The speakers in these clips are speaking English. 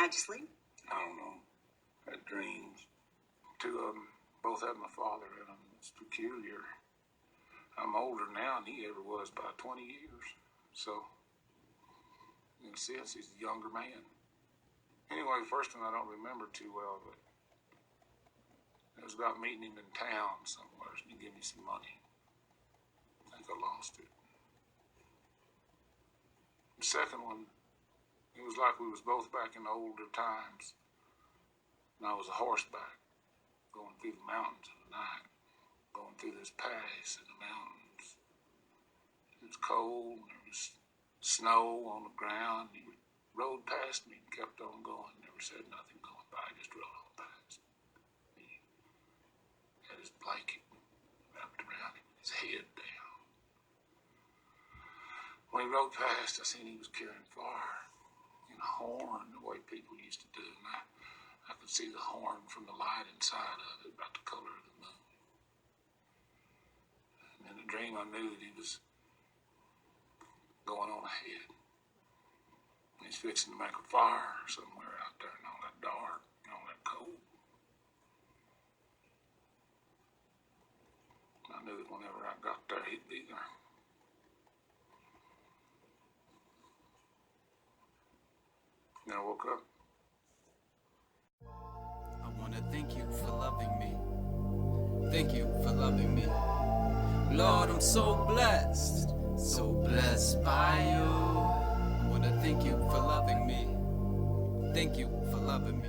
How'd you sleep? I don't know. Had dreams. Two of them, both had my father in them. It's peculiar. I'm older now than he ever was by 20 years. So, in a sense, he's a younger man. Anyway, the first one I don't remember too well, but it was about meeting him in town somewhere and he gave me some money. I think I lost it. The second one, it was like we was both back in the older times. And I was a horseback, going through the mountains in the night, going through this pass in the mountains. It was cold, and there was snow on the ground. He rode past me and kept on going, never said nothing going by, just rode on past. He had his blanket wrapped around him, his head down. When he rode past, I seen he was carrying fire in a horn, the way people used to do. And I could see the horn from the light inside of it, about the color of the moon. And in the dream, I knew that he was going on ahead. He's fixing to make a fire somewhere out there in all that dark, and all that cold. I knew that whenever I got there, he'd be there. Then I woke up. I want to thank you for loving me. Thank you for loving me. Lord, I'm so blessed by you. I want to thank you for loving me. Thank you for loving me.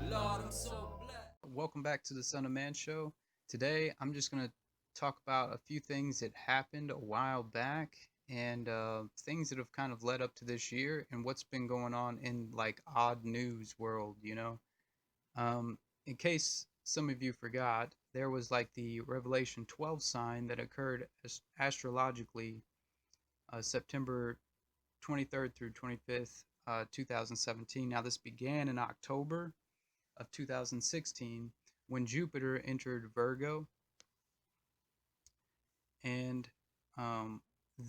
Lord, I'm so blessed. Welcome back to the Son of Man Show. Today, I'm just going to talk about a few things that happened a while back and things that have kind of led up to this year and what's been going on in like odd news world, you know. In case some of you forgot, there was like the Revelation 12 sign that occurred astrologically September 23rd through 25th, 2017. Now, this began in October of 2016 when Jupiter entered Virgo, and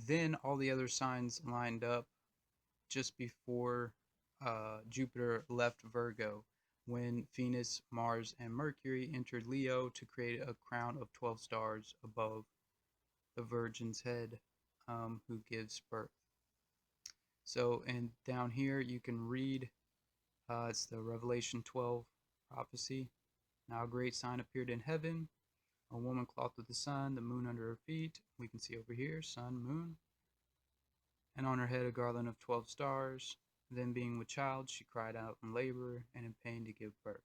then all the other signs lined up just before Jupiter left Virgo, when Venus, Mars, and Mercury entered Leo to create a crown of 12 stars above the Virgin's head, who gives birth. So, and down here you can read, it's the Revelation 12 prophecy. Now a great sign appeared in heaven, a woman clothed with the sun, the moon under her feet. We can see over here, sun, moon. And on her head a garland of 12 stars. Then being with child, she cried out in labor and in pain to give birth.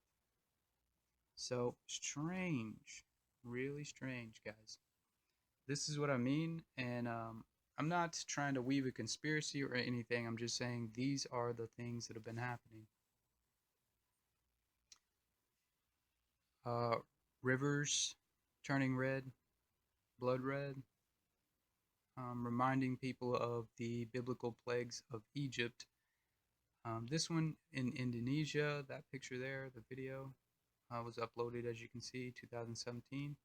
So strange, really strange, guys. This is what I mean, and I'm not trying to weave a conspiracy or anything. I'm just saying these are the things that have been happening. Rivers turning red, blood red, reminding people of the biblical plagues of Egypt. This one in Indonesia, that picture there, the video, was uploaded, as you can see, 2017.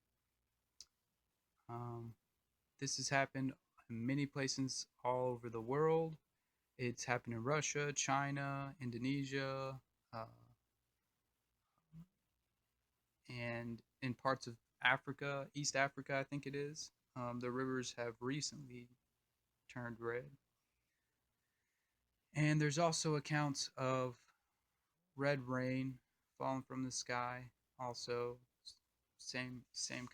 This has happened in many places all over the world. It's happened in Russia, China, Indonesia, and in parts of Africa, East Africa, I think it is. The rivers have recently turned red. And there's also accounts of red rain falling from the sky. Also, same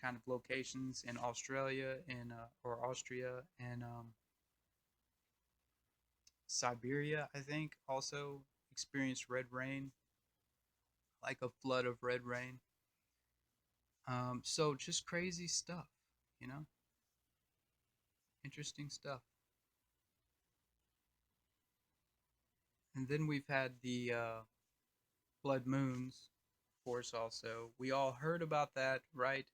kind of locations in Australia and or Austria and Siberia, I think, also experienced red rain, like a flood of red rain. So just crazy stuff, you know? Interesting stuff. And then we've had the blood moons, of course, also. We all heard about that, right?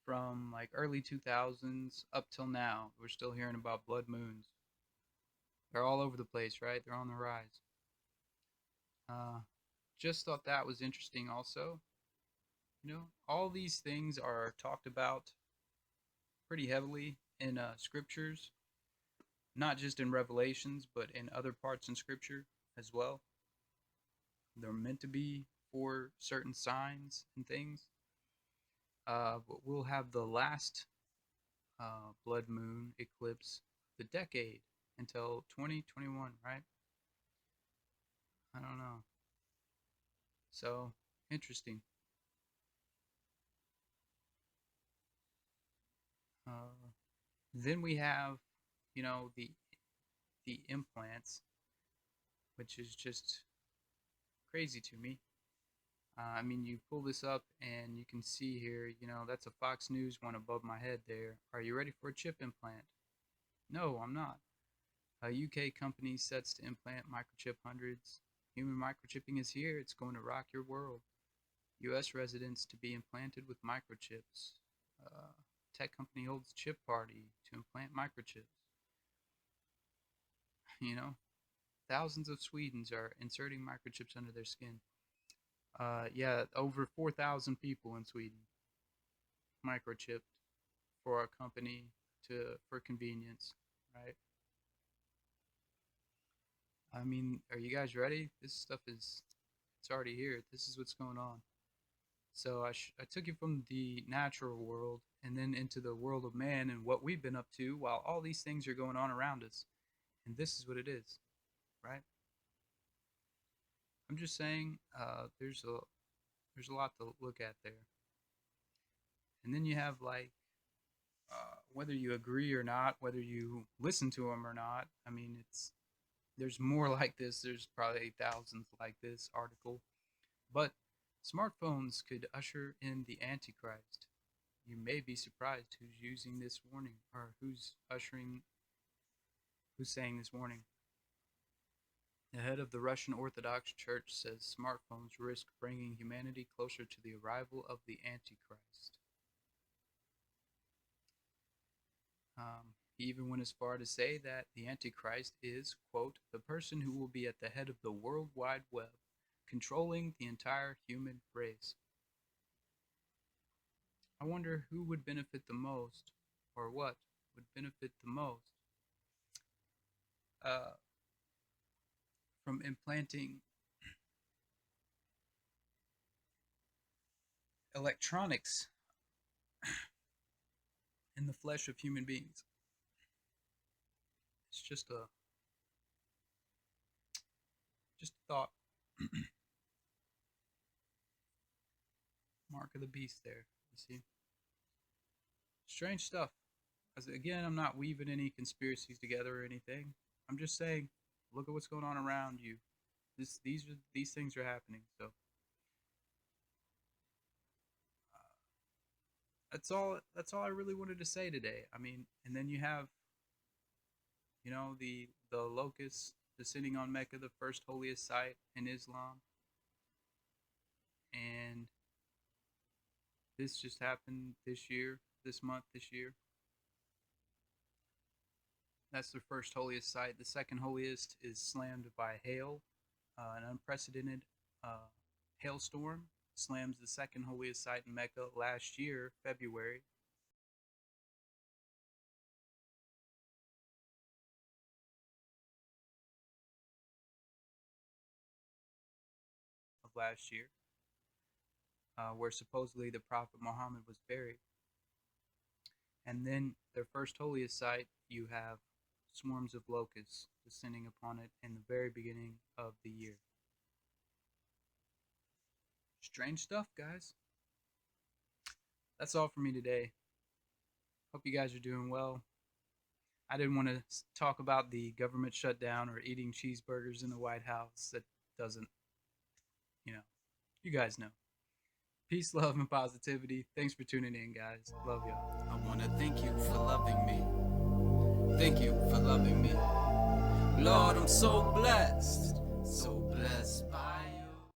From like early 2000s up till now. We're still hearing about blood moons. They're all over the place, right? They're on the rise. Just thought that was interesting also. You know, all these things are talked about pretty heavily in scriptures, not just in Revelations, but in other parts in scripture as well. they're meant to be for certain signs and things. But we'll have the last blood moon eclipse of the decade until 2021, right? I don't know. So interesting. Then we have, the implants, which is just crazy to me. I mean, you pull this up and you can see here, that's a Fox News one above my head there. Are you ready for a chip implant? No, I'm not. A UK company sets to implant microchip hundreds. Human microchipping is here. It's going to rock your world. US residents to be implanted with microchips. Tech company holds chip party to implant microchips. Thousands of Swedes are inserting microchips under their skin. Yeah, over 4,000 people in Sweden microchipped for a company for convenience, right? I mean, are you guys ready? This stuff it's already here. This is what's going on. So I took you from the natural world and then into the world of man and what we've been up to while all these things are going on around us. And this is what it is, right? I'm just saying, there's a lot to look at there. And then you have whether you agree or not, whether you listen to them or not. I mean, there's more like this. There's probably thousands like this article. But smartphones could usher in the Antichrist. You may be surprised who's using this warning, or who's saying this warning. The head of the Russian Orthodox Church says smartphones risk bringing humanity closer to the arrival of the Antichrist. He even went as far to say that the Antichrist is, quote, the person who will be at the head of the World Wide Web, controlling the entire human race. I wonder who would benefit the most, or what would benefit the most from implanting electronics in the flesh of human beings. It's just a thought. Mark of the beast there, you see. Strange stuff. As again, I'm not weaving any conspiracies together or anything. I'm just saying, look at what's going on around you. These things are happening. So that's all I really wanted to say today. I mean, and then you have, the locusts descending on Mecca, the first holiest site in Islam, and this just happened this year. That's the first holiest site. The second holiest is slammed by hail. An unprecedented hailstorm slams the second holiest site in Mecca last year, February. Of last year, where supposedly the Prophet Muhammad was buried. And then their first holiest site, you have swarms of locusts descending upon it in the very beginning of the year. Strange stuff, guys. That's all for me today. Hope you guys are doing well. I didn't want to talk about the government shutdown or eating cheeseburgers in the White House. That doesn't, you guys know. Peace, love, and positivity. Thanks for tuning in, guys. Love y'all. I want to thank you for loving me. Thank you for loving me. Lord, I'm so blessed.